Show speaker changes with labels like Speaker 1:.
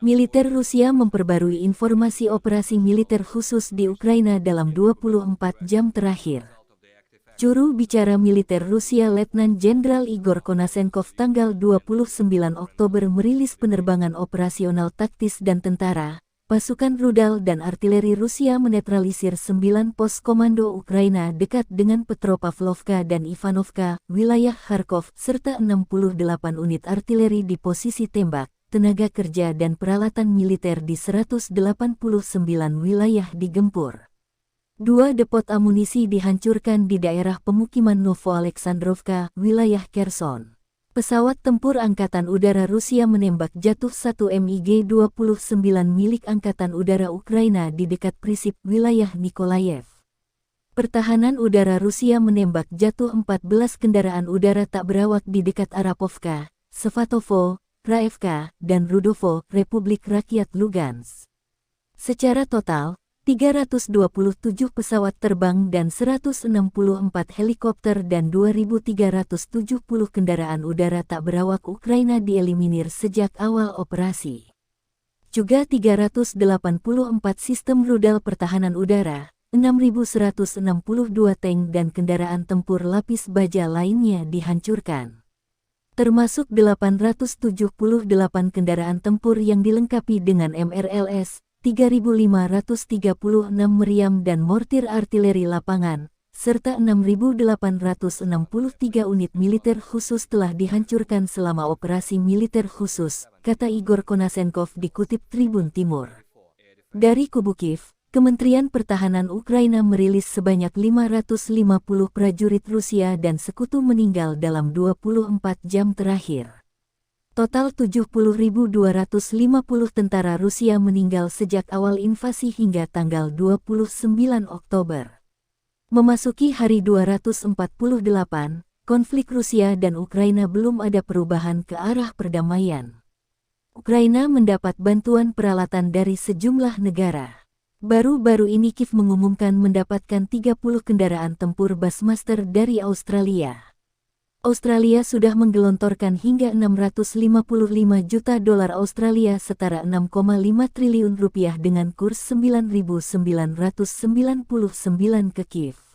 Speaker 1: Militer Rusia memperbarui informasi operasi militer khusus di Ukraina dalam 24 jam terakhir. Juru bicara militer Rusia Letnan Jenderal Igor Konasenkov tanggal 29 Oktober merilis penerbangan operasional taktis dan tentara, pasukan rudal dan artileri Rusia menetralisir 9 pos komando Ukraina dekat dengan Petropavlovka dan Ivanovka, wilayah Kharkov, serta 68 unit artileri di posisi tembak, tenaga kerja dan peralatan militer di 189 wilayah digempur. 2 depot amunisi dihancurkan di daerah pemukiman Novo-Alexandrovka, wilayah Kherson. Pesawat tempur Angkatan Udara Rusia menembak jatuh 1 MiG-29 milik Angkatan Udara Ukraina di dekat Prisip, wilayah Nikolayev. Pertahanan udara Rusia menembak jatuh 14 kendaraan udara tak berawak di dekat Arapovka, Svatovo, Raevka, dan Rudovo, Republik Rakyat Lugansk. Secara total, 327 pesawat terbang dan 164 helikopter dan 2.370 kendaraan udara tak berawak Ukraina dieliminir sejak awal operasi. Juga 384 sistem rudal pertahanan udara, 6.162 tank dan kendaraan tempur lapis baja lainnya dihancurkan. Termasuk 878 kendaraan tempur yang dilengkapi dengan MRLS, 3.536 meriam dan mortir artileri lapangan, serta 6.863 unit militer khusus telah dihancurkan selama operasi militer khusus, kata Igor Konasenkov dikutip Tribun Timur. Dari kubu Kiev, Kementerian Pertahanan Ukraina merilis sebanyak 550 prajurit Rusia dan sekutu meninggal dalam 24 jam terakhir. Total 70.250 tentara Rusia meninggal sejak awal invasi hingga tanggal 29 Oktober. Memasuki hari 248, konflik Rusia dan Ukraina belum ada perubahan ke arah perdamaian. Ukraina mendapat bantuan peralatan dari sejumlah negara. Baru-baru ini Kiev mengumumkan mendapatkan 30 kendaraan tempur Bassmaster dari Australia. Australia sudah menggelontorkan hingga 655 juta dolar Australia setara 6,5 triliun rupiah dengan kurs 9.999 ke Kiev.